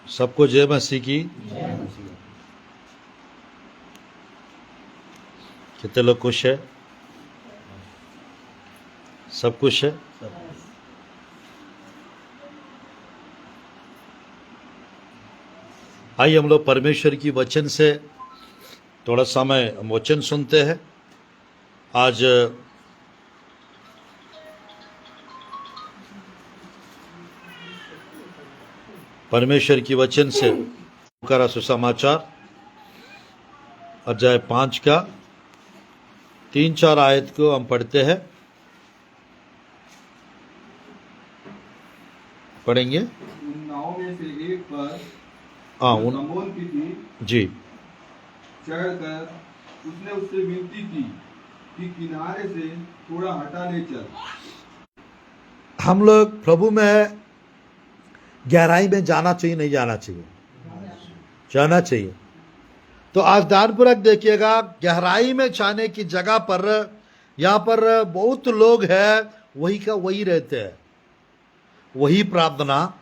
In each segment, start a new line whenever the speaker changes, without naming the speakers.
सबको जय मसीह की। कितने लोग खुश है? सब खुश है? आइए हम लोग परमेश्वर की वचन से थोड़ा समय हम वचन सुनते हैं। आज परमेश्वर की वचन से का सुसमाचार अध्याय 5 का 3-4 आयत को हम पढ़ते हैं, पढ़ेंगे।
उन नावों में से एक पर शमौन की थी,
जी
चढ़कर उसने उससे विनती की कि किनारे से थोड़ा हटा ले चल।
हम लोग प्रभु में गहराई में जाना चाहिए, नहीं जाना चाहिए? जाना चाहिए। तो आज ध्यानपूर्वक देखिएगा, गहराई में जाने की जगह पर यहाँ पर बहुत लोग हैं, वही का वही रहते हैं, वही प्रार्थना,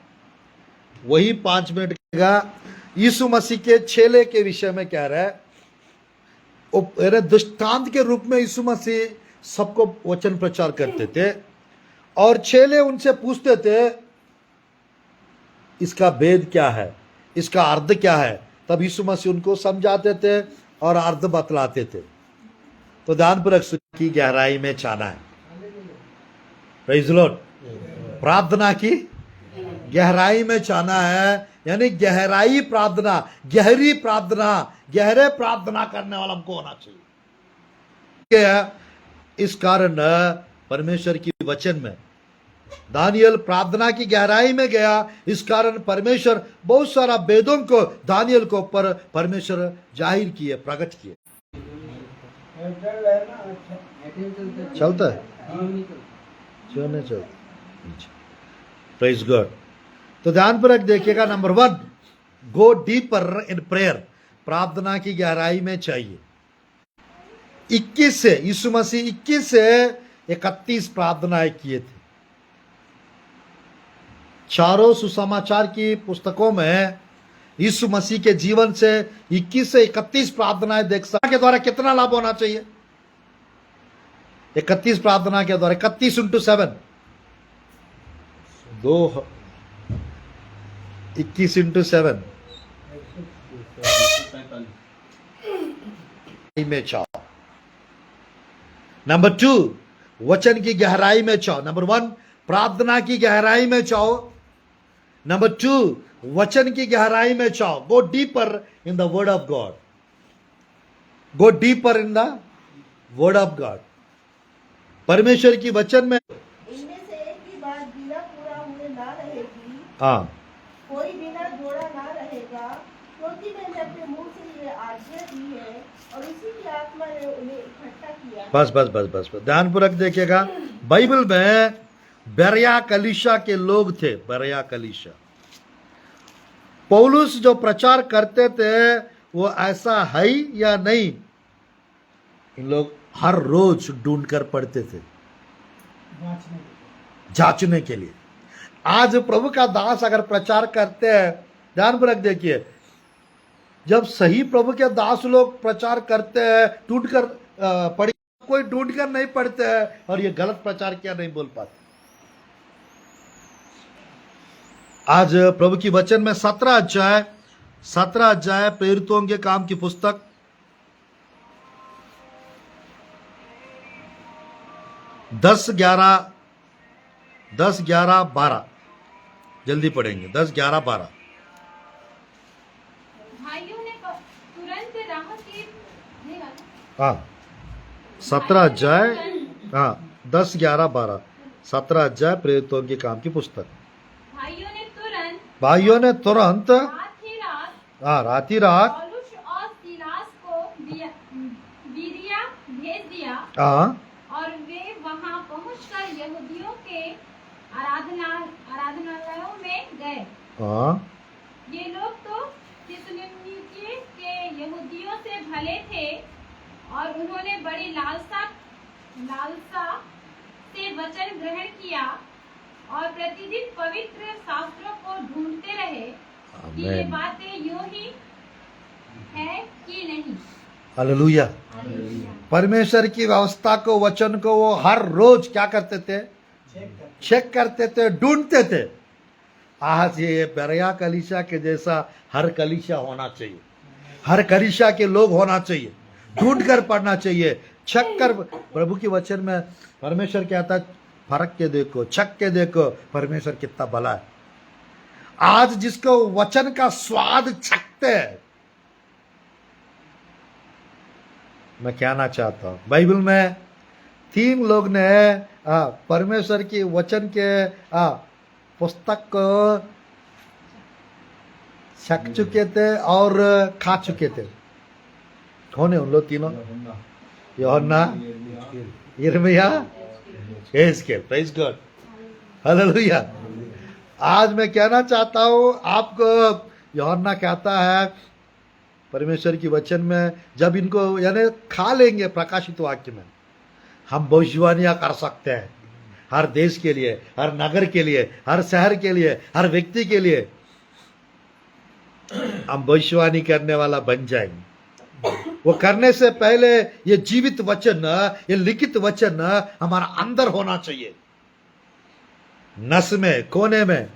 वही 5 मिनट का यीशु मसीह के चेले के विषय में कह रहा है। दृष्टांत के रूप में यीशु मसीह सबको वचन प्रचार करते थे और चेले उनसे पूछते थे इसका भेद क्या है, इसका अर्थ क्या है। तब यीशु मसीह उनको समझाते थे और अर्थ बतलाते थे। तो ध्यानपूर्वक की गहराई में जाना है। Praise the Lord. प्रार्थना की गहराई में जाना है, यानी गहराई प्रार्थना, गहरी प्रार्थना, गहरे प्रार्थना करने वाला हमको होना चाहिए। इस कारण परमेश्वर की वचन में दानियल प्रार्थना की गहराई में गया। इस कारण परमेश्वर बहुत सारा वेदों को दानियल को पर परमेश्वर जाहिर किए, प्रकट किए। चलता है क्यों नहीं चलता? Praise God. तो ध्यानपूर्वक देखिएगा, number 1, go deeper in prayer. प्रार्थना की गहराई में चाहिए। 21 से यीशु मसीह 21 से 31 प्रार्थनाएं किए थे। चारों सुसमाचार की पुस्तकों में यीशु मसीह के जीवन से 21 से 31 प्रार्थनाएं देख सकते के द्वारा कितना लाभ होना चाहिए? 31 प्रार्थना के द्वारा 31 × 7 21 × 7 में चाहो। नंबर 2, वचन की गहराई में चाहो। नंबर 1, प्रार्थना की गहराई में चाहो। नंबर 2, वचन की गहराई में चाहो। गो deeper in the word of God. Go deeper in the word of God. परमेश्वर की वचन में
इनमें से एक भी बात बिना पूरा हुए ना रहेगी।
हाँ,
कोई बिना जोड़ा ना रहेगा, क्योंकि मैंने अपने मुंह से ये आज्ञा दी है और उसी की आत्मा ने उन्हें इकट्ठा किया।
बस बस बस बस बस ध्यानपूर्वक देखिएगा। बाइबल में बेरिया कलीसिया के लोग थे। बेरिया कलीसिया, पौलुस जो प्रचार करते थे वो ऐसा है या नहीं, इन लोग हर रोज ढूंढ कर पढ़ते थे, जांचने के लिए। आज प्रभु का दास अगर प्रचार करते हैं, ध्यानपूर्वक देखिए, जब सही प्रभु के दास लोग प्रचार करते हैं, ढूंढ कर पढ़, कोई ढूंढ कर नहीं पढ़ते हैं और ये गलत प्रचार क्या नहीं बोल पाते। आज प्रभु की वचन में 17 अध्याय प्रेरितों के काम की पुस्तक 10, 11, 12 जल्दी पढ़ेंगे। 10, 11, 12।
भाइयों ने तुरंत राह की
हाँ, 17 अध्याय, हाँ 10, 11, 12 17 अध्याय प्रेरितों के काम की पुस्तक। भाइयों ने तुरंत रात ही रात
पौलुस और सीलास को बिरिया भेज दिया।
हाँ,
और वे वहां पहुंचकर यहूदियों के आराधनालयों में गए।
हाँ,
ये लोग तो थिस्सलुनीके के यहूदियों से भले थे और उन्होंने बड़ी लालसा से वचन ग्रहण किया और प्रतिदिन पवित्र शास्त्रों को ढूंढते रहे। कि ये
आमीन।
बातें यूं ही है कि नहीं।
हालेलुया। परमेश्वर की व्यवस्था को, वचन को वो हर रोज क्या करते थे? चेक करते थे, ढूंढते थे। आज ये बेरिया कलीसिया के जैसा हर कलीसिया होना चाहिए, हर कलीसिया के लोग होना चाहिए, ढूंढ कर पढ़ना चाहिए, छक कर। प्रभु की वचन में परमेश्वर कहता है फरक के देखो, छक के देखो परमेश्वर कितना भला है। आज जिसको वचन का स्वाद छकते हैं, मैं कहना चाहता हूं बाइबल में 3 लोग ने परमेश्वर की वचन के पुस्तक को छक चुके थे और खा चुके थे। कौन है उन लोग तीनों? यूहन्ना, यिर्मयाह, यहेजकेल। Praise God, hallelujah. आज मैं कहना चाहता हूं आपको, यूहन्ना कहता है परमेश्वर की वचन में जब इनको यानी खा लेंगे प्रकाशित वाक्य में, हम भविष्यवाणियां कर सकते हैं हर देश के लिए, हर नगर के लिए, हर शहर के लिए, हर व्यक्ति के लिए हम भविष्यवाणी करने वाला बन जाएंगे। वो करने से पहले ये जीवित वचन, ये लिखित वचन हमारा अंदर होना चाहिए, नस में, कोने में,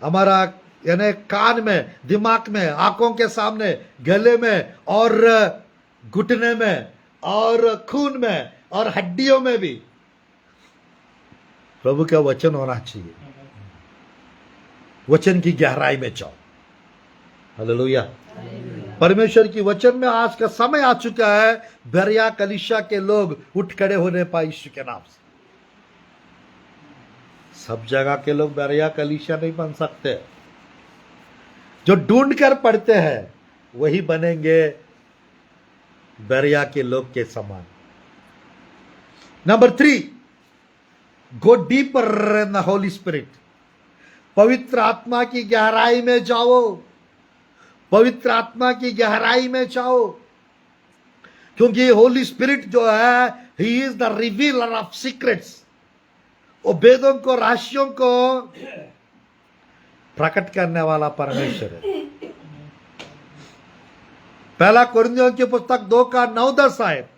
हमारा यानी कान में, दिमाग में, आंखों के सामने, गले में और घुटने में और खून में और हड्डियों में भी प्रभु का वचन होना चाहिए। वचन की गहराई में जाओ। हालेलुया। परमेश्वर की वचन में आज का समय आ चुका है, बेरिया कलीसिया के लोग उठ खड़े होने पाए यीशु के नाम से। सब जगह के लोग बेरिया कलीसिया नहीं बन सकते। जो ढूंढ कर पढ़ते हैं वही बनेंगे बेरिया के लोग के समान। Number 3, go deeper in the Holi spirit. पवित्र आत्मा की गहराई में जाओ, पवित्र आत्मा की गहराई में जाओ, क्योंकि होली स्पिरिट जो है, he is the revealer of secrets. वो वेदों को, रहस्यों को प्रकट करने वाला परमेश्वर है। पहला कोरिन्थियों की पुस्तक 2 का 9-10 आयत,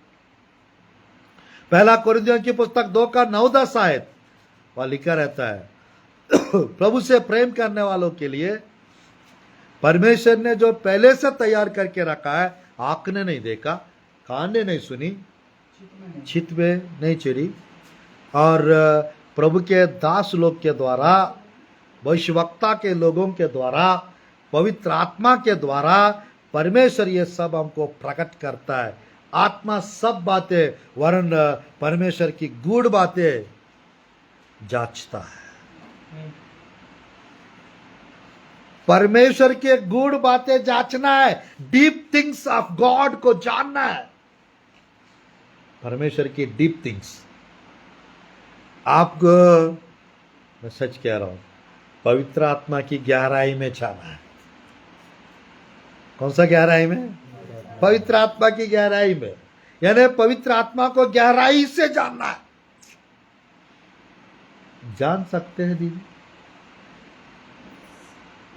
पहला कोरिन्थियों की पुस्तक 2 का 9-10 आयत, वहां लिखा रहता है प्रभु से प्रेम करने वालों के लिए परमेश्वर ने जो पहले से तैयार करके रखा है, आंख ने नहीं देखा, कान ने नहीं सुनी, चित्त में नहीं चढ़ी, और प्रभु के दास लोग के द्वारा, भविष्यवक्ता के लोगों के द्वारा, पवित्र आत्मा के द्वारा परमेश्वर ये सब हमको प्रकट करता है। आत्मा सब बातें, वरन परमेश्वर की गूढ़ बातें जांचता है। परमेश्वर के गूढ़ बातें जांचना है, डीप थिंग्स ऑफ गॉड को जानना है। परमेश्वर की डीप थिंग्स आपको, मैं सच कह रहा हूं, पवित्र आत्मा की गहराई में जाना है। कौन सा गहराई में? पवित्र आत्मा की गहराई में, यानी पवित्र आत्मा को गहराई से जानना है। जान सकते हैं दीदी?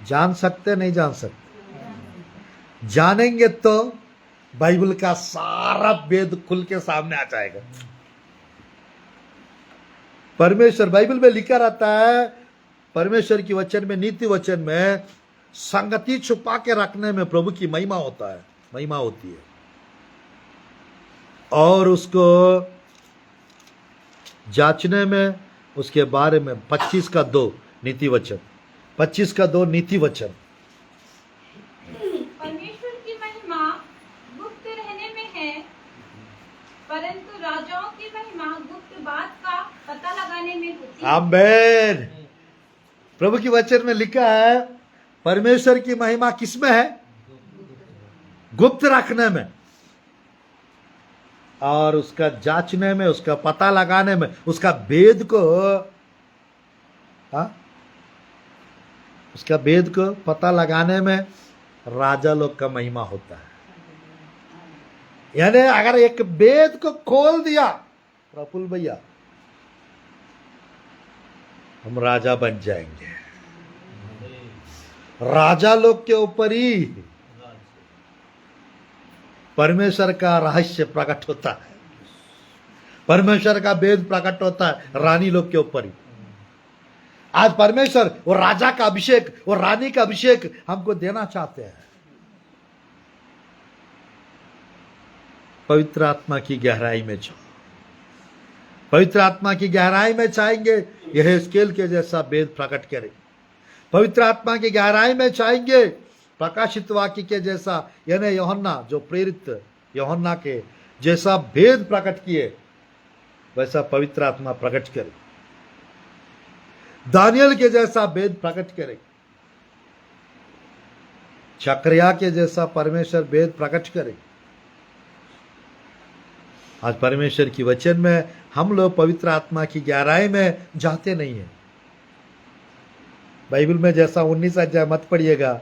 जान सकते, नहीं जान सकते? जानेंगे तो बाइबल का सारा वेद खुल के सामने आ जाएगा। परमेश्वर, बाइबल में लिखा रहता है, परमेश्वर की वचन में, नीति वचन में, संगति छुपा के रखने में प्रभु की महिमा होता है, महिमा होती है। और उसको जांचने में, उसके बारे में 25 का 2 नीति वचन, 25 का 2 नीति वचन।
परमेश्वर की महिमा गुप्त रहने में है, परंतु राजाओं की महिमा गुप्त बात का पता लगाने में होती है।
आमीन। प्रभु की वचन में लिखा है, परमेश्वर की महिमा किसमें है? गुप्त रखने में, और उसका जांचने में, उसका पता लगाने में, उसका भेद को, उसका भेद को पता लगाने में राजा लोग का महिमा होता है। यानी अगर एक भेद को खोल दिया प्रफुल्ल भैया, हम राजा बन जाएंगे। राजा लोग के ऊपर ही परमेश्वर का रहस्य प्रकट होता है, परमेश्वर का वेद प्रकट होता है रानी लोग के ऊपर ही। आज परमेश्वर वो राजा का अभिषेक, वो रानी का अभिषेक हमको देना चाहते हैं। पवित्र आत्मा की गहराई में जाओ, पवित्र आत्मा की गहराई में चाहेंगे यह स्केल के जैसा वेद प्रकट करे, पवित्र आत्मा की गहराई में चाहेंगे प्रकाशित वाक्य के जैसा, यानी यूहन्ना जो प्रेरित यूहन्ना के जैसा भेद प्रकट किए वैसा पवित्र आत्मा प्रकट करे, दानियल के जैसा भेद प्रकट करे, जकरिया के जैसा परमेश्वर भेद प्रकट करे। आज परमेश्वर की वचन में हम लोग पवित्र आत्मा की गहराई में जाते नहीं है। बाइबल में जैसा 19 अध्याय मत पढ़िएगा,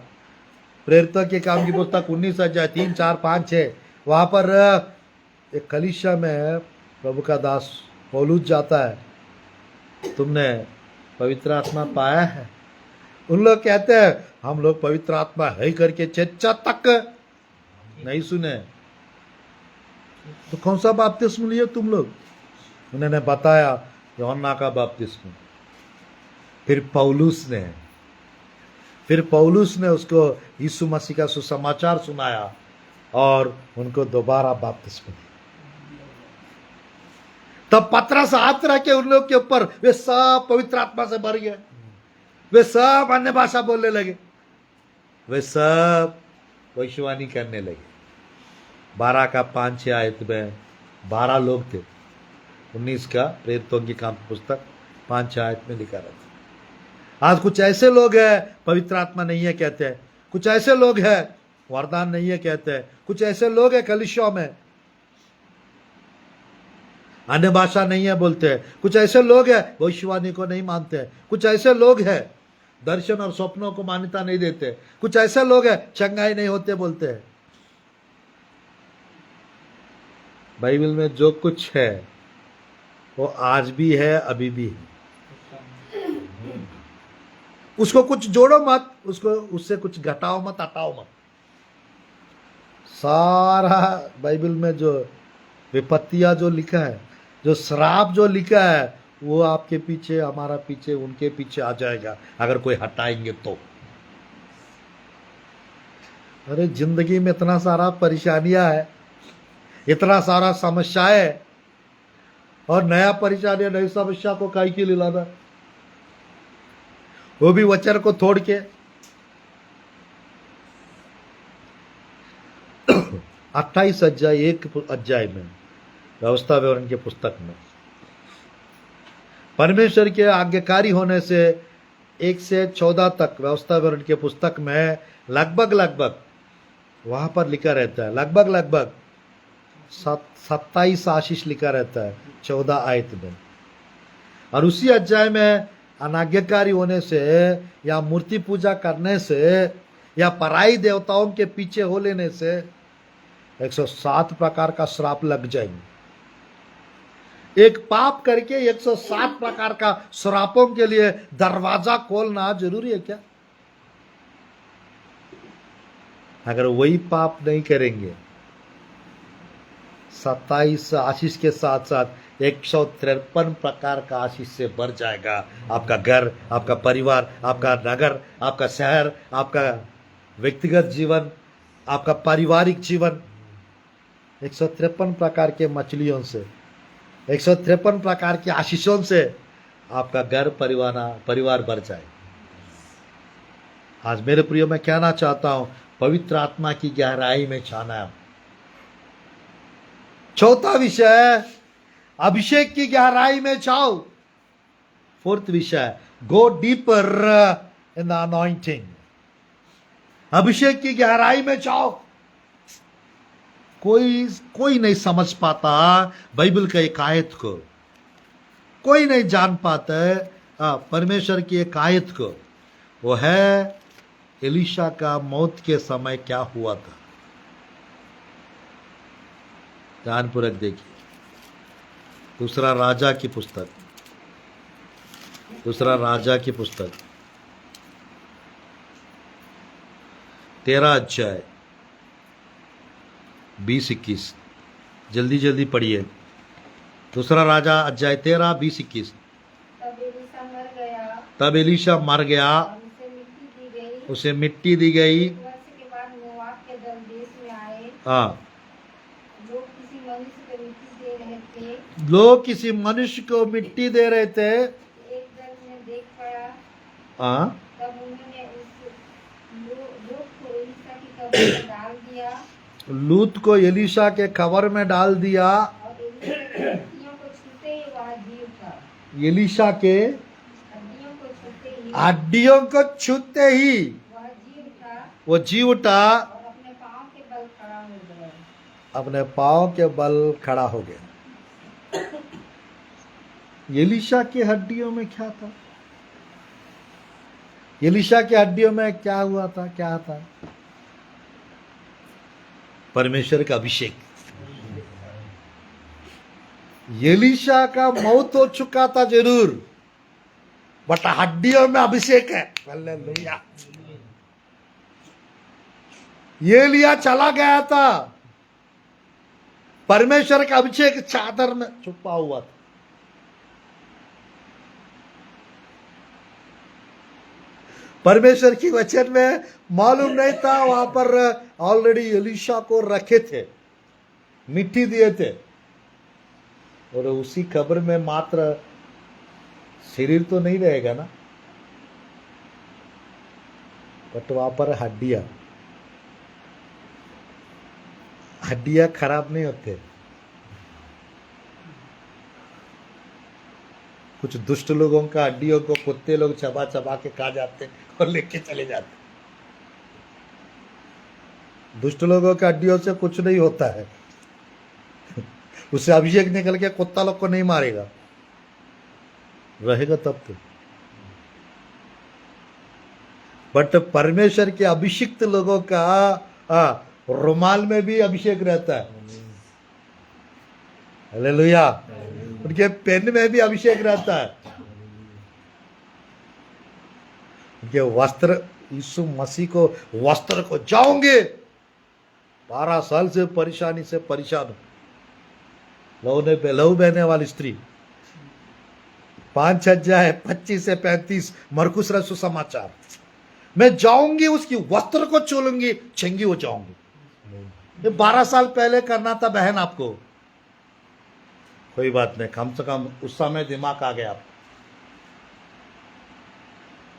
प्रेरितों के काम की पुस्तक 19 अध्याय 3, 4, 5, 6, वहां पर एक कलीसिया में प्रभु का दास पौलुस जाता है, तुमने पवित्र आत्मा पाया है? उन लोग कहते हैं हम लोग पवित्र आत्मा है करके चर्चा तक नहीं सुने। तो कौन सा बपतिस्मा लिए तुम लोग? उन्होंने बताया यूहन्ना का बपतिस्मा। फिर पौलुस ने उसको यीशु मसीह का सुसमाचार सुनाया और उनको दोबारा बपतिस्मा दिया। तब पतरस हाथ रख के उन लोग के ऊपर, वे सब पवित्र आत्मा से भर गए, वे सब अन्य भाषा बोलने लगे, वे सब भविष्यवाणी करने लगे। 12 का 5-6 आयत में 12 लोग थे। 19 का प्रेरितों की काम पुस्तक 5-6 आयत में लिखा रहता। आज कुछ ऐसे लोग हैं पवित्र आत्मा नहीं है कहते हैं, कुछ ऐसे लोग हैं वरदान नहीं है कहते हैं, कुछ ऐसे लोग हैं कलीसियाओं में अन्य भाषा नहीं है बोलते हैं, कुछ ऐसे लोग हैं भविष्यवाणी को नहीं मानते हैं, कुछ ऐसे लोग हैं दर्शन और स्वप्नों को मान्यता नहीं देते, कुछ ऐसे लोग हैं चंगाई नहीं होते बोलते हैं। बाइबल में जो कुछ है वो आज भी है, अभी भी है। उसको कुछ जोड़ो मत, उसको उससे कुछ घटाओ मत, हटाओ मत। सारा बाइबल में जो विपत्तियां जो लिखा है, जो श्राप जो लिखा है, वो आपके पीछे, हमारा पीछे, उनके पीछे आ जाएगा अगर कोई हटाएंगे तो। अरे जिंदगी में इतना सारा परेशानियां है, इतना सारा समस्याएं, और नया परेशानी नई समस्या को काहे के लिए लाना, वो भी वचन को तोड़ के। 28 अध्याय 1 अध्याय में व्यवस्था विवरण के पुस्तक में परमेश्वर के आज्ञाकारी होने से 1 से 14 तक व्यवस्था विवरण के पुस्तक में लगभग वहां पर लिखा रहता है, लगभग 27 आशीष लिखा रहता है 14 आयत में। और उसी अध्याय में अनाज्ञाकारी होने से या मूर्ति पूजा करने से या पराई देवताओं के पीछे हो लेने से 107 प्रकार का श्राप लग जाएंगे। एक पाप करके 107 प्रकार का श्रापों के लिए दरवाजा खोलना जरूरी है क्या? अगर वही पाप नहीं करेंगे, 27 आशीष के साथ साथ 153 प्रकार का आशीष से भर जाएगा आपका घर, आपका परिवार, आपका नगर, आपका शहर, आपका व्यक्तिगत जीवन, आपका पारिवारिक जीवन। 153 प्रकार के मछलियों से, 153 प्रकार के आशीषों से आपका घर परिवार भर जाए। आज मेरे प्रियो मैं कहना चाहता हूं, पवित्र आत्मा की गहराई में जाना है। चौथा विषय, अभिषेक की गहराई में जाओ। 4th विषय, go deeper in the anointing. अभिषेक की गहराई में जाओ। कोई नहीं समझ पाता बाइबल का एक आयत को, कोई नहीं जान पाता है परमेश्वर की एक आयत को। वो है एलीशा का मौत के समय क्या हुआ था। ध्यानपूर्वक देखिए, दूसरा राजा की पुस्तक, 13 अध्याय 20-21, जल्दी जल्दी पढ़िए। दूसरा राजा अध्याय 13 20-21।
तब एलीशा मर गया
तब एलीशा मर गया,
और उसे मिट्टी दी गई।
उसे मिट्टी दी गई।
1 वर्ष के बाद मोआब के दल देश में आए।
हाँ,
लोग किसी मनुष्य को मिट्टी दे रहे थे।
लोग किसी मनुष्य को मिट्टी दे रहे थे।
एक दल ने देख पड़ा।
हाँ,
तब उन्होंने उस लोग को एलीशा की कब्र में डाल दिया
लूत को एलीशा के कब्र में डाल दिया।
और एलीशा की हड्डियों को छूते ही वह जीव था।
एलीशा के
हड्डियों को छूते ही
हड्डियों को छूते ही
वह जीव था
वो जी उठा,
और अपने पांव के बल खड़ा हो गया।
अपने पांव के बल खड़ा हो गया। एलीशा की हड्डियों में क्या था? एलीशा की हड्डियों में क्या हुआ था? क्या था? परमेश्वर का अभिषेक। एलीशा का मौत हो चुका था जरूर, बट हड्डियों में अभिषेक है। हालेलुया। एलिया चला गया था, परमेश्वर का अभिषेक चादर में छुपा हुआ था। परमेश्वर की वचन में मालूम नहीं था, वहां पर ऑलरेडी एलीशा को रखे थे, मिट्टी दिए थे, और उसी कब्र में मात्र शरीर तो नहीं रहेगा ना, बट वहां पर हड्डियां खराब नहीं होते। कुछ दुष्ट लोगों का हड्डियों को कुत्ते लोग चबा चबा के खा जाते और लेके चले जाते। दुष्ट लोगों के हड्डियों से कुछ नहीं होता है, उससे अभिषेक निकल के कुत्ता लोग को नहीं मारेगा, रहेगा तब तो। बट परमेश्वर के अभिषिक्त लोगों का रुमाल में भी अभिषेक रहता है। हालेलुया। उनके पेन में भी अभिषेक रहता है। उनके वस्त्र, यीशु मसीह को वस्त्र को जाओगे, 12 साल से परेशानी से परेशान, लहू बहने वाली स्त्री, 5 अध्याय 25 से 35 मरकुस रसूल समाचार। मैं जाऊंगी, उसकी वस्त्र को छू लूंगी, चंगी हो जाऊंगी। ये 12 साल पहले करना था बहन आपको, कोई बात नहीं, कम से कम उस समय दिमाग आ गया।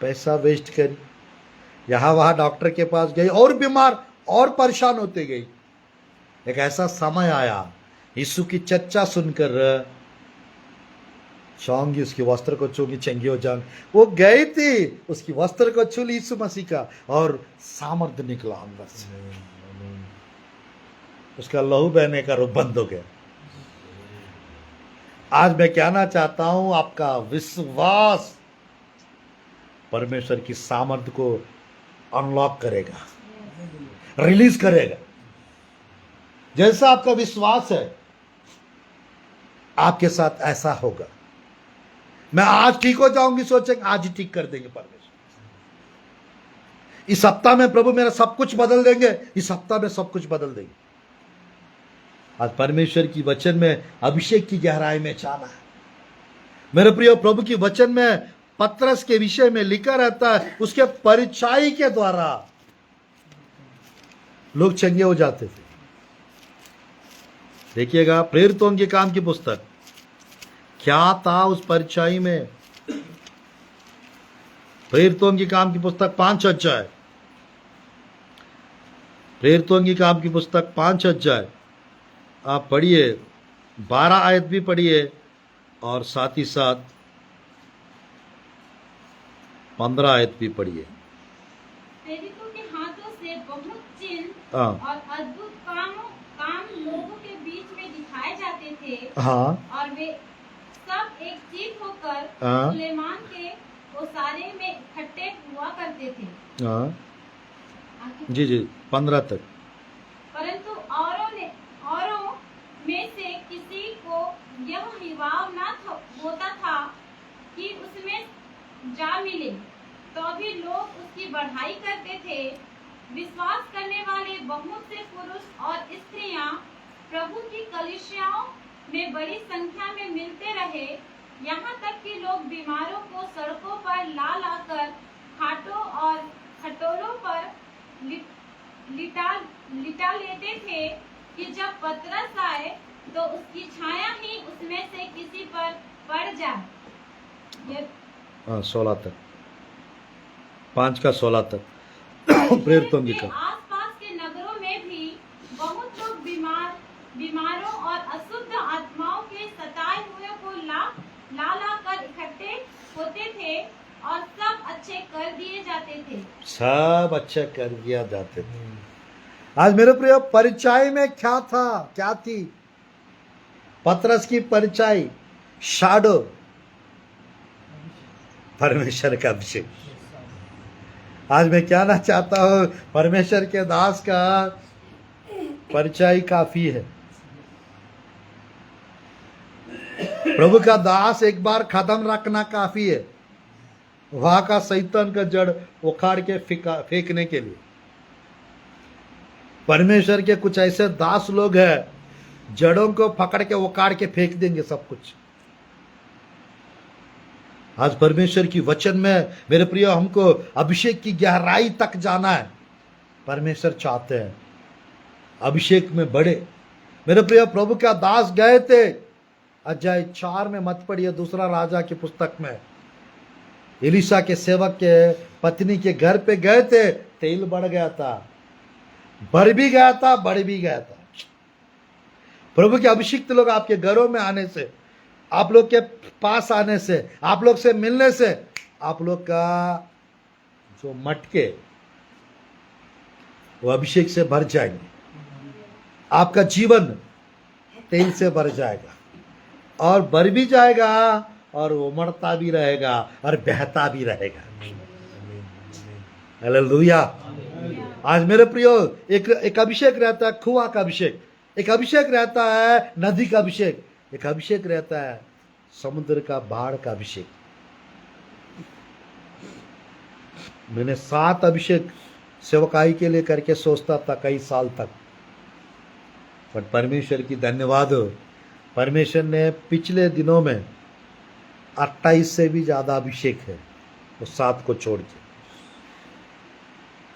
पैसा वेस्ट करी, यहां वहां डॉक्टर के पास गई और बीमार और परेशान होते गई। एक ऐसा समय आया, यीशु की चर्चा सुनकर जाऊंगी, उसकी वस्त्र को छूंगी, चंगी हो जाऊंगी। वो गई थी, उसकी वस्त्र को छू ली यीशु मसीह का, और सामर्थ्य निकला अंदर से, उसका लहू बहने का रूप बंद हो गया। आज मैं कहना चाहता हूं, आपका विश्वास परमेश्वर की सामर्थ्य को अनलॉक करेगा, रिलीज करेगा। जैसा आपका विश्वास है, आपके साथ ऐसा होगा। मैं आज ठीक हो जाऊंगी सोचेंगे, आज ही ठीक कर देंगे परमेश्वर। इस सप्ताह में प्रभु मेरा सब कुछ बदल देंगे, इस सप्ताह में सब कुछ बदल देंगे। आज परमेश्वर की वचन में अभिषेक की गहराई में जाना है। मेरे प्रिय, प्रभु की वचन में पतरस के विषय में लिखा रहता है, उसके परिचय के द्वारा लोग चंगे हो जाते थे। देखिएगा, प्रेरितों के काम की पुस्तक, क्या था उस परिचय में? प्रेरितों की काम की पुस्तक 5 अध्याय, प्रेरितों की काम की पुस्तक 5 अध्याय आप पढ़िए, 12 आयत भी पढ़िए, और साथ ही साथ 15 आयत भी पढ़िए।
प्रेरितों के हाथों से बहुत चिन्ह
हाँ
और अद्भुत काम लोगों के बीच में दिखाए जाते थे।
हाँ
और वे सब एक जीत होकर
हाँ।
सुलेमान के ओसारे में इकट्ठे हुआ करते थे।
हाँ जी जी 15 तक।
परंतु औरों में से किसी को यह हिवाव न होता था कि उसमें जा मिले, तो भी लोग उसकी बढ़ाई करते थे। विश्वास करने वाले बहुत से पुरुष और स्त्रियां प्रभु की कलीसियाओं में बड़ी संख्या में मिलते रहे, यहाँ तक कि लोग बीमारों को सड़कों पर ला लाकर खाटों और खटोलों पर लिटा लेते थे कि जब पतरस आए तो उसकी छाया ही उसमें से किसी पर पड़ जाए।
हाँ 16 तक, 5 का 16 तक प्रेरितों
के
लिखा।
आसपास के नगरों में भी बहुत लोग बीमारों और अशुद्ध आत्माओं के सताए हुए को ला कर इकट्ठे होते थे और सब अच्छे कर दिए जाते थे।
सब अच्छे कर दिया जाते थे। आज मेरे प्रिय, परिचय में क्या था, क्या थी? पतरस की परिचय शाडो, परमेश्वर का अभिषेक। आज मैं कहना चाहता हूं, परमेश्वर के दास का परिचय काफी है। प्रभु का दास एक बार कदम रखना काफी है, वहां का शैतान का जड़ उखाड़ के फेंकने के लिए। परमेश्वर के कुछ ऐसे दास लोग हैं, जड़ों को पकड़ के उखाड़ के फेंक देंगे सब कुछ। आज परमेश्वर की वचन में मेरे प्रिय, हमको अभिषेक की गहराई तक जाना है। परमेश्वर चाहते हैं अभिषेक में बढ़े। मेरे प्रिय, प्रभु का दास गए थे, अध्याय 4 में मत पढ़िए, दूसरा राजा की पुस्तक में, एलिशा के सेवक के पत्नी के घर पे गए थे, तेल बढ़ गया था, बढ़ भी गया था, बढ़ भी गया था। प्रभु के अभिषिक्त लोग आपके घरों में आने से, आप लोग के पास आने से, आप लोग से मिलने से, आप लोग का जो मटके वो अभिषेक से भर जाएंगे। आपका जीवन तेल से भर जाएगा और बढ़ भी जाएगा और उमड़ता भी रहेगा और बहता भी रहेगा। हालेलुया। आज मेरे प्रियो, एक अभिषेक रहता है कुआं का अभिषेक, एक अभिषेक रहता है नदी का अभिषेक, एक अभिषेक रहता है समुद्र का बाढ़ का अभिषेक। मैंने 7 अभिषेक सेवकाई के लिए करके सोचता था कई साल तक, पर परमेश्वर की धन्यवाद हो, परमेश्वर ने पिछले दिनों में 28 से भी ज्यादा अभिषेक है, वो 7 को छोड़ के।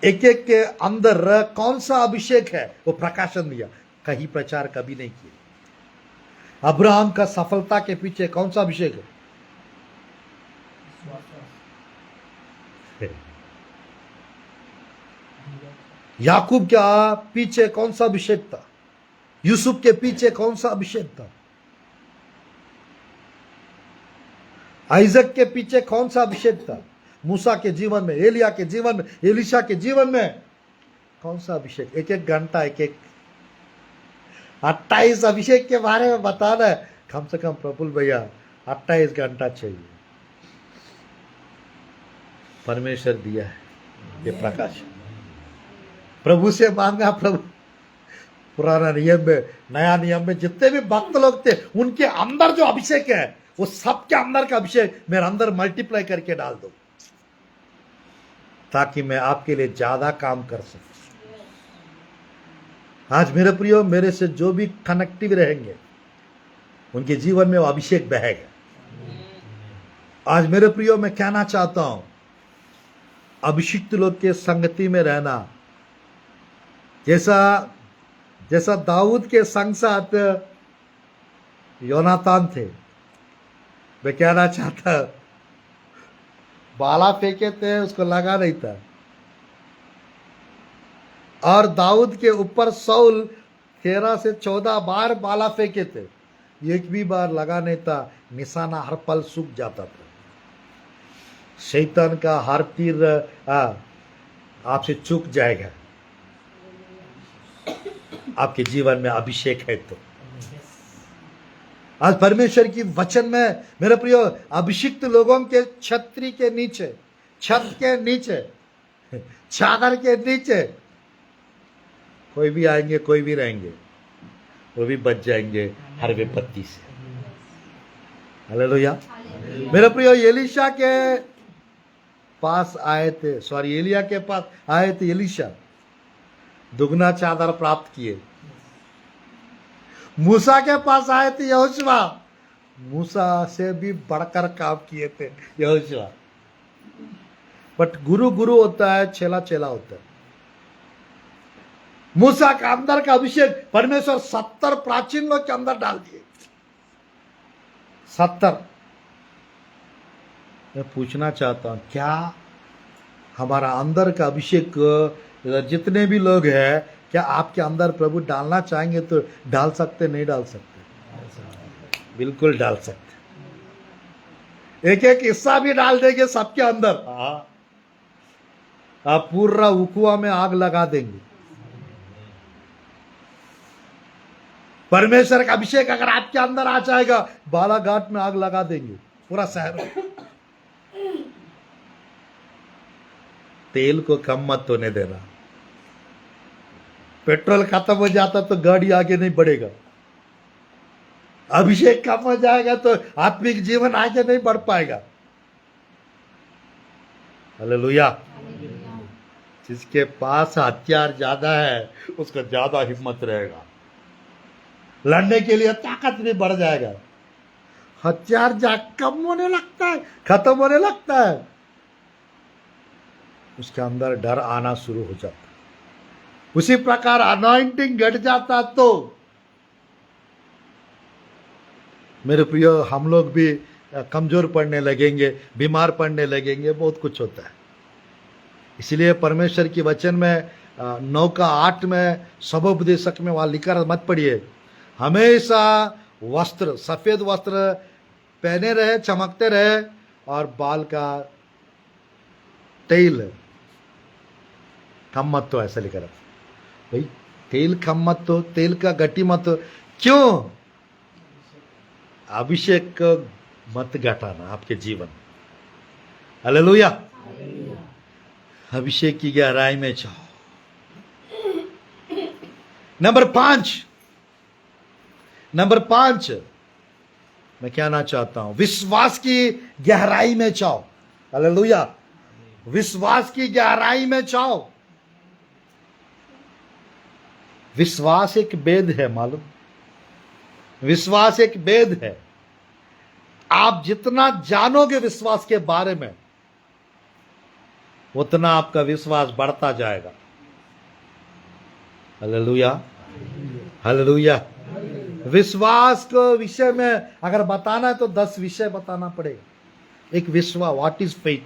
एक एक के अंदर कौन सा अभिषेक है वो प्रकाशन दिया, कहीं प्रचार कभी नहीं किया। अब्राहम का सफलता के पीछे कौन सा अभिषेक है? याकूब का पीछे कौन सा अभिषेक था? यूसुफ के पीछे कौन सा अभिषेक था? आइजक के पीछे कौन सा अभिषेक था? मूसा के जीवन में, एलिया के जीवन में, एलिशा के जीवन में कौन सा अभिषेक? एक एक घंटा, एक एक 28 अभिषेक के बारे में बताना है, कम से कम प्रफुल्ल भैया 28 घंटा चाहिए। परमेश्वर दिया है ये प्रकाश, प्रभु से मांगा। प्रभु पुराना नियम में, नया नियम में जितने भी भक्त लोग थे, उनके अंदर जो अभिषेक है वो सबके अंदर का अभिषेक मेरे अंदर मल्टीप्लाई करके डाल दो, ताकि मैं आपके लिए ज्यादा काम कर सकूं। आज मेरे प्रियो, मेरे से जो भी कनेक्टिव रहेंगे उनके जीवन में वो अभिषेक बहेगा। आज मेरे प्रियो, मैं कहना चाहता हूं, अभिषिक्त लोग के संगति में रहना, जैसा दाऊद के संग साथ योनातान थे। मैं कहना चाहता, बाला फेंके थे, उसको लगा नहीं था, और दाऊद के ऊपर साउल 13 से 14 बार बाला फेंके थे, एक भी बार लगा नहीं था, निशाना हर पल सूख जाता था। शैतान का हर तीर आपसे चूक जाएगा, आपके जीवन में अभिषेक है तो। आज परमेश्वर की वचन में मेरे प्रियो, अभिषिक्त लोगों के छतरी के नीचे, छत के नीचे, चादर के नीचे कोई भी आएंगे, कोई भी रहेंगे, वो भी बच जाएंगे हर विपत्ति से। हालेलुया। मेरे प्रियो, एलिशा के पास आए थे, एलिया के पास आए थे एलिशा, दुगना चादर प्राप्त किए। मूसा के पास आए थे यहोशुआ, मूसा से भी बढ़कर काम किए थे यहोशुआ। बट गुरु गुरु होता है, चेला चेला होता है। मूसा का अंदर का अभिषेक परमेश्वर 70 प्राचीन लोग के अंदर डाल दिए। 70। मैं पूछना चाहता हूं, क्या हमारा अंदर का अभिषेक जितने भी लोग हैं, क्या आपके अंदर प्रभु डालना चाहेंगे तो डाल सकते, नहीं डाल सकते? बिल्कुल डाल सकते। एक एक हिस्सा भी डाल देंगे सबके अंदर। आप पूरा उकुआ में आग लगा देंगे। परमेश्वर का अभिषेक अगर आपके अंदर आ जाएगा, बालाघाट में आग लगा देंगे पूरा शहर में। तेल को कम मत होने देना। पेट्रोल खत्म हो जाता तो गाड़ी आगे नहीं बढ़ेगा। अभिषेक कम हो जाएगा तो आत्मिक जीवन आगे नहीं बढ़ पाएगा। हालेलुया। जिसके पास हथियार ज्यादा है उसका ज्यादा हिम्मत रहेगा, लड़ने के लिए ताकत भी बढ़ जाएगा। हथियार कम होने लगता है, खत्म होने लगता है, उसके अंदर डर आना शुरू हो जाता है। उसी प्रकार अनॉइंटिंग घट जाता तो मेरे प्रिय हम लोग भी कमजोर पड़ने लगेंगे, बीमार पड़ने लगेंगे, बहुत कुछ होता है। इसलिए परमेश्वर की वचन में 9:8 में सबोपदेशक में वहां लिखा मत पढ़िए, हमेशा वस्त्र, सफेद वस्त्र पहने रहे, चमकते रहे, और बाल का तेल कम मत हो, ऐसा लिखा रहा। भाई तेल कम मत हो, तेल का गटी मत हो। क्यों? अभिषेक मत घटाना आपके जीवन। हालेलुया। अभिषेक की गहराई में जाओ। नंबर 5 मैं कहना चाहता हूं, विश्वास की गहराई में जाओ। हालेलुया। विश्वास की गहराई में जाओ। विश्वास एक वेद है, मालूम? विश्वास एक वेद है। आप जितना जानोगे विश्वास के बारे में, उतना आपका विश्वास बढ़ता जाएगा। हालेलुया। हालेलुया। विश्वास को विषय में अगर बताना है तो 10 विषय बताना पड़ेगा। एक विश्वास, व्हाट इज फेथ?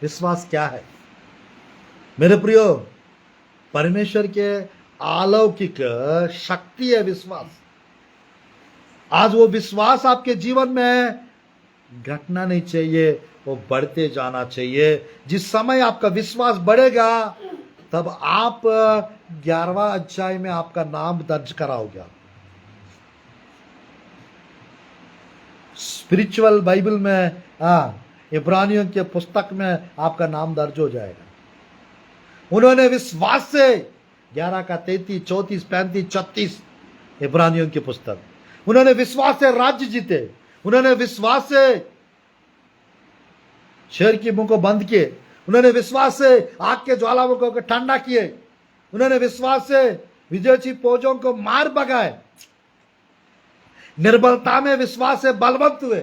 विश्वास क्या है? मेरे प्रियो, परमेश्वर के अलौकिक शक्ति है विश्वास। आज वो विश्वास आपके जीवन में घटना नहीं चाहिए, वो बढ़ते जाना चाहिए। जिस समय आपका विश्वास बढ़ेगा तब आप 11वां अध्याय में आपका नाम दर्ज कराओगे। स्पिरिचुअल बाइबल में, इब्रानियों के पुस्तक में आपका नाम दर्ज हो जाएगा। उन्होंने विश्वास से 11 का 33, 34, 35, 36 इब्रानियों की पुस्तक, उन्होंने विश्वास से राज्य जीते। उन्होंने विश्वास से शेर के मुंह को बंद किए। उन्होंने विश्वास से आग के ज्वालामुखों को ठंडा किए। उन्होंने विश्वास से विदेशी फौजों को मार भगाए। निर्बलता में विश्वास से बलवंत हुए।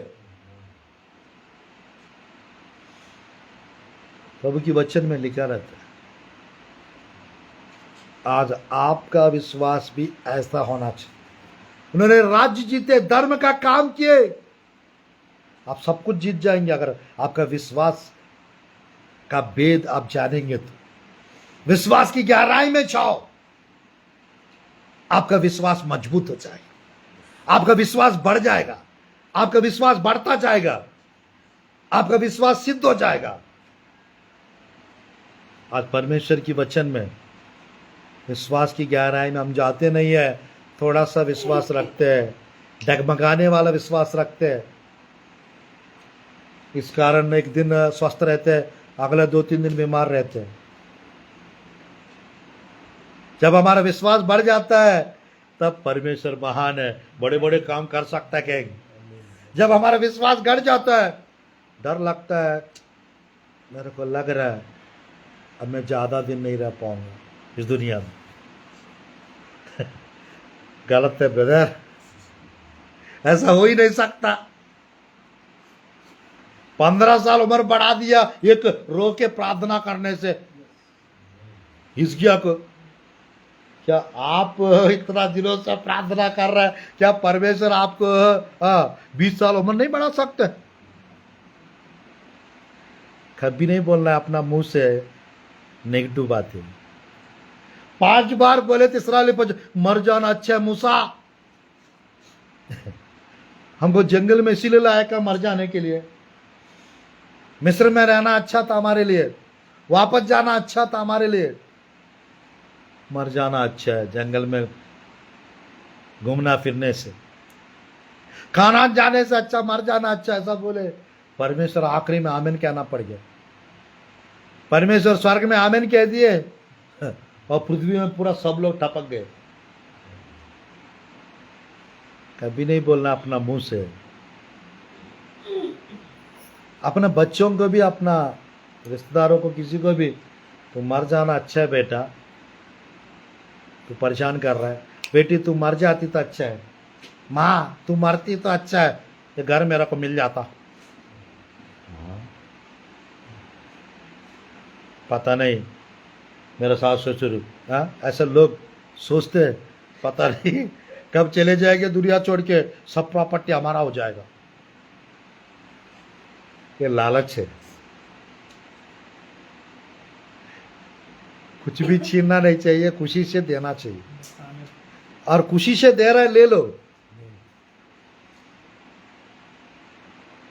प्रभु की वचन में लिखा रहता है, आज आपका विश्वास भी ऐसा होना चाहिए। उन्होंने राज्य जीते, धर्म का काम किए। आप सब कुछ जीत जाएंगे अगर आपका विश्वास का भेद आप जानेंगे तो। विश्वास की गहराई में जाओ, आपका विश्वास मजबूत हो जाएगा, आपका विश्वास बढ़ जाएगा, आपका विश्वास बढ़ता जाएगा, आपका विश्वास सिद्ध हो जाएगा। आज परमेश्वर की वचन में विश्वास की गहराई में हम जाते नहीं है, थोड़ा सा विश्वास रखते हैं, डगमगाने वाला विश्वास रखते हैं। इस कारण एक दिन स्वस्थ रहते हैं, अगले 2-3 दिन बीमार रहते हैं। जब हमारा विश्वास बढ़ जाता है तब परमेश्वर महान है, बड़े बड़े काम कर सकता है कहेंगे। जब हमारा विश्वास घट जाता है, डर लगता है, मेरे को लग रहा है अब मैं ज्यादा दिन नहीं रह पाऊंगा इस दुनिया में, गलत है ब्रदर, ऐसा हो ही नहीं सकता। 15 साल उम्र बढ़ा दिया एक रो के प्रार्थना करने से हिजकिय्याह को। क्या आप इतना दिनों से प्रार्थना कर रहे हैं, क्या परमेश्वर आपको 20 साल उम्र नहीं बढ़ा सकते? कभी नहीं बोलना है अपना मुंह से नेगेटिव बातें। 5 बार बोले तो इस्राएली पर मर जाना अच्छा है मूसा। हमको जंगल में इसीलिए लाया का मर जाने के लिए। मिस्र में रहना अच्छा था हमारे लिए, वापस जाना अच्छा था हमारे लिए, मर जाना अच्छा है जंगल में घूमना फिरने से। कानान जाने से अच्छा मर जाना अच्छा, ऐसा बोले परमेश्वर। आखिरी में आमीन कहना पड़ गया। परमेश्वर स्वर्ग में आमीन कह दिए और पृथ्वी में पूरा सब लोग टपक गए। कभी नहीं बोलना अपना मुंह से। अपने बच्चों को भी, अपना रिश्तेदारों को, किसी को भी, तो मर जाना अच्छा है बेटा, तू परेशान कर रहा है। बेटी तू मर जाती तो अच्छा है, माँ तू मरती तो अच्छा है, ये घर मेरा को मिल जाता। पता नहीं मेरा सास ससुर, ऐसे लोग सोचते हैं, पता नहीं कब चले जाएंगे दुनिया छोड़ के, सब प्रॉपर्टी हमारा हो जाएगा। ये लालच है। कुछ भी छीनना नहीं चाहिए, खुशी से देना चाहिए। और खुशी से दे रहे ले लो।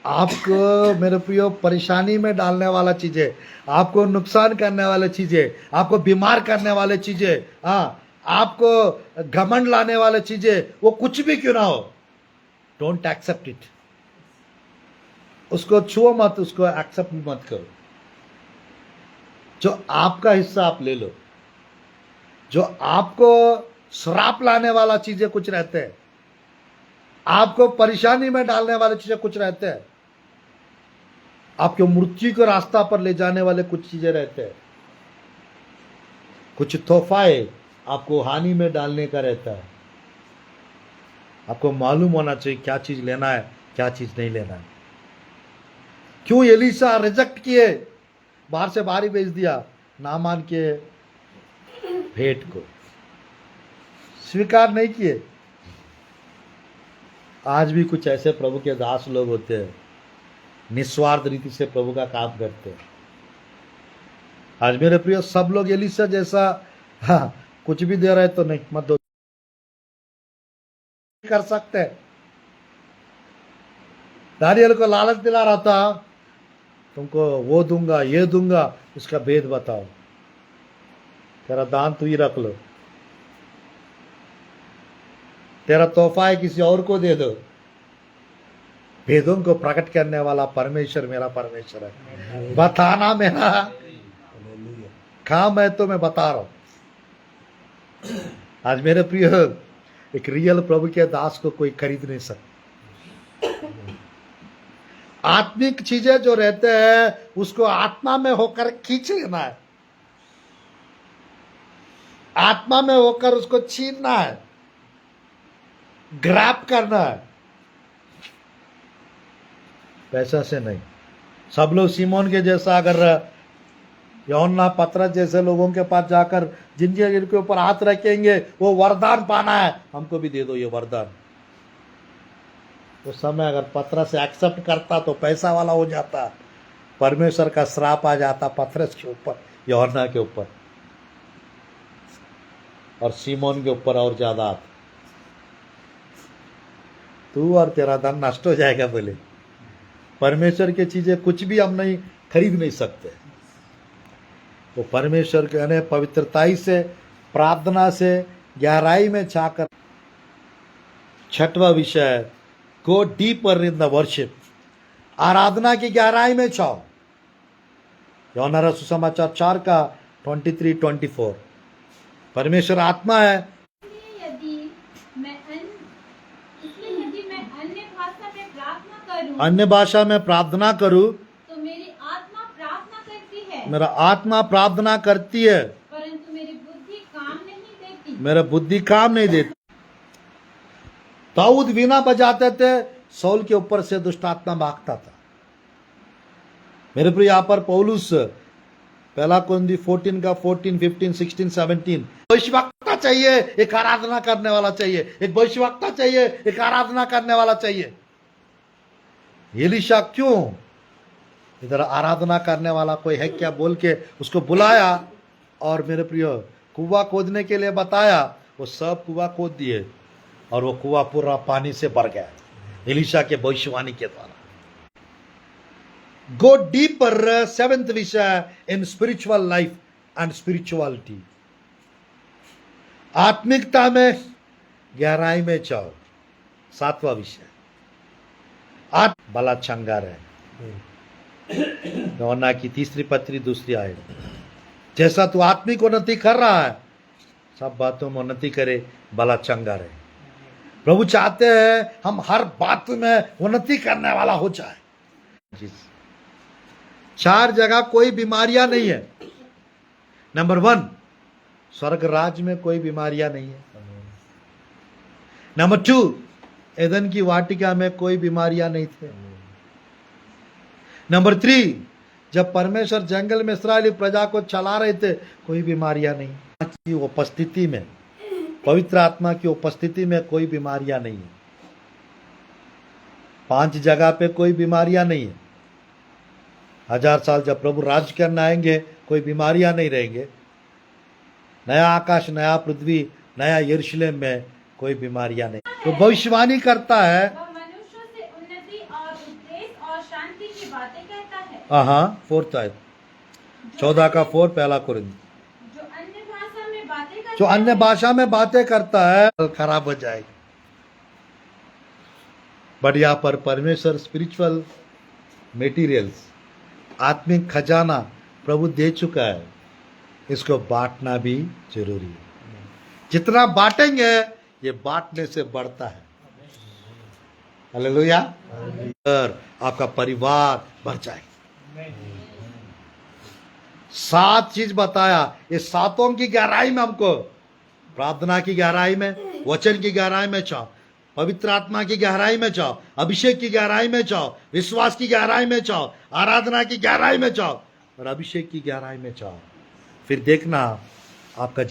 आपको मेरे प्रियो परेशानी में डालने वाला चीजें, आपको नुकसान करने वाले चीजें, आपको बीमार करने वाले चीजें, आपको घमंड लाने वाले चीजें, वो कुछ भी क्यों ना हो, डोंट एक्सेप्ट इट। उसको छुओ मत, उसको एक्सेप्ट मत करो। जो आपका हिस्सा आप ले लो। जो आपको श्राप लाने वाला चीजें कुछ रहते हैं, आपको परेशानी में डालने वाले चीजें कुछ रहते हैं, आपके मृत्यु के रास्ता पर ले जाने वाले कुछ चीजें रहते हैं, कुछ तोहफाए आपको हानि में डालने का रहता है। आपको मालूम होना चाहिए क्या चीज लेना है, क्या चीज नहीं लेना है। क्यों एलीशा रिजेक्ट किए, बाहर से बाहर ही भेज दिया नामान के भेंट को, स्वीकार नहीं किए। आज भी कुछ ऐसे प्रभु के दास लोग होते हैं, निस्वार्थ रीति से प्रभु का काम करते हैं। आज मेरे प्रिय सब लोग एलीशा जैसा कुछ भी दे रहे तो नहीं मत दो, कर सकते हैं। दानियल को लालच दिला रहा था, तुमको वो दूंगा ये दूंगा, इसका भेद बताओ, तेरा दान तू ही रख लो, तेरा तोहफा है किसी और को दे दो। भेदों को प्रकट करने वाला परमेश्वर मेरा परमेश्वर है। बताना मेरा काम है, तो मैं बता रहा हूं। आज मेरे प्रिय एक रियल प्रभु के दास को कोई खरीद नहीं सकता। आत्मिक चीजें जो रहते हैं उसको आत्मा में होकर खींच लेना है, आत्मा में होकर उसको छीनना है, ग्रैब करना है, पैसा से नहीं। सब लोग सीमोन के जैसा अगर यूहन्ना पतरस जैसे लोगों के पास जाकर जिनके ऊपर हाथ रखेंगे वो वरदान पाना है, हमको भी दे दो ये वरदान। उस समय अगर पतरस से एक्सेप्ट करता तो पैसा वाला हो जाता, परमेश्वर का श्राप आ जाता पतरस के ऊपर, यूहन्ना के ऊपर और सीमोन के ऊपर और ज्यादा आता। तू और तेरा धन नष्ट हो जाएगा। बोले परमेश्वर की चीजें कुछ भी हम नहीं खरीद नहीं सकते। वो परमेश्वर के यानी पवित्रताई से, प्रार्थना से, गहराई में जाकर। छठवां विषय, go deeper in the worship. आराधना की गहराई में जाओ। यूहन्ना सुसमाचार 4 का 23-24। परमेश्वर आत्मा है।
इसलिए यदि मैं अन्य भाषा में प्रार्थना करूं
तो
मेरी आत्मा प्रार्थना करती है,
मेरा आत्मा प्रार्थना करती है,
परंतु मेरी बुद्धि काम नहीं देती।
मेरा बुद्धि काम नहीं देती। दाऊद वीणा बजाते थे, सौल के ऊपर से दुष्ट आत्मा भागता था। मेरे प्रिय, यहाँ पर पौलुस पहला कुरिन्थी 14 का 14, 15, 16, 17 भविष्यवक्ता चाहिए, एक आराधना करने वाला चाहिए, एक भविष्यवक्ता चाहिए, एक आराधना करने वाला चाहिए। एलीशा क्यों इधर आराधना करने वाला कोई है क्या बोल के उसको बुलाया और मेरे प्रिय कुआं खोदने के लिए बताया। वो सब कुआं खोद दिए और वो कुआं पूरा पानी से भर गया एलीशा के भविष्यवाणी के द्वारा। गो डीपर, 7th विषय in spiritual life and spirituality. आत्मिकता में गहराई में जाओ, 7वां विषय। बला चंगार है, यौना की 3री पत्री 2 आयत। जैसा तू आत्मिक उन्नति कर रहा है, सब बातों में उन्नति करे, बला चंगा रहे। प्रभु चाहते हैं हम हर बात में उन्नति करने वाला हो जाए। 4 जगह कोई बीमारियां नहीं है। नंबर 1, स्वर्ग राज में कोई बीमारियां नहीं है। नंबर 2, एदन की वाटिका में कोई बीमारियां नहीं थे। नंबर 3, जब परमेश्वर जंगल में इस्राएली प्रजा को चला रहे थे, कोई बीमारियां नहीं। की उपस्थिति में, पवित्र आत्मा की उपस्थिति में कोई बीमारियां नहीं है। 5 जगह पे कोई बीमारियां नहीं है। 1000 साल जब प्रभु राज करने आएंगे, कोई बीमारियां नहीं रहेंगे। नया आकाश, नया पृथ्वी, नया यरूशलेम में कोई बीमारियां नहीं। तो भविष्यवाणी करता है,
वह मनुष्यों से उन्नति और उद्देश्य और शांति की बातें कहता है।
4th आयत 14 का 4 पहला कुरिन्थी। जो अन्य भाषा में बातें करता है खराब हो जाएगी। बट यहाँ पर परमेश्वर स्पिरिचुअल मेटीरियल्स, आत्मिक खजाना प्रभु दे चुका है, इसको बांटना भी जरूरी है। जितना बांटेंगे ये बांटने से बढ़ता है। हालेलुया। आपका परिवार बढ़ जाएगा। 7 चीज बताया, ये 7ओं की गहराई में हमको, प्रार्थना की गहराई में, वचन की गहराई में जाओ, पवित्र आत्मा की गहराई में जाओ, अभिषेक की गहराई में जाओ, विश्वास की गहराई में जाओ, आराधना की गहराई में जाओ और अभिषेक की गहराई में जाओ। फिर देखना आपका।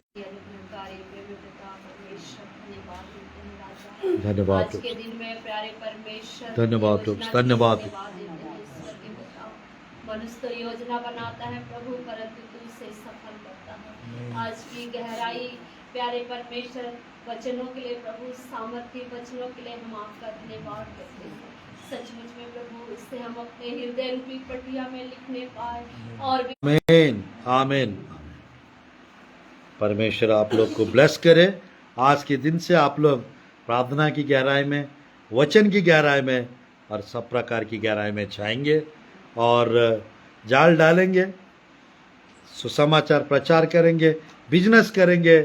धन्यवाद,
आज के दिन में प्यारे परमेश्वर,
धन्यवाद, धन्यवाद।
मनुष्य तो योजना बनाता है प्रभु, परंतु तू उसे सफल करता है। आज की गहराई प्यारे परमेश्वर, वचनों के लिए प्रभु, सामर्थ्य वचनों के लिए हम आपका धन्यवाद करते हैं। सचमुच में प्रभु, इससे हम अपने हृदय रूपी पटिया में लिखने पाए और
आमीन, आमीन। परमेश्वर आप लोग को ब्लेस करे। आज के दिन से आप लोग प्रार्थना की गहराई में, वचन की गहराई में और सब प्रकार की गहराई में जाएंगे और जाल डालेंगे, सुसमाचार प्रचार करेंगे, बिजनेस करेंगे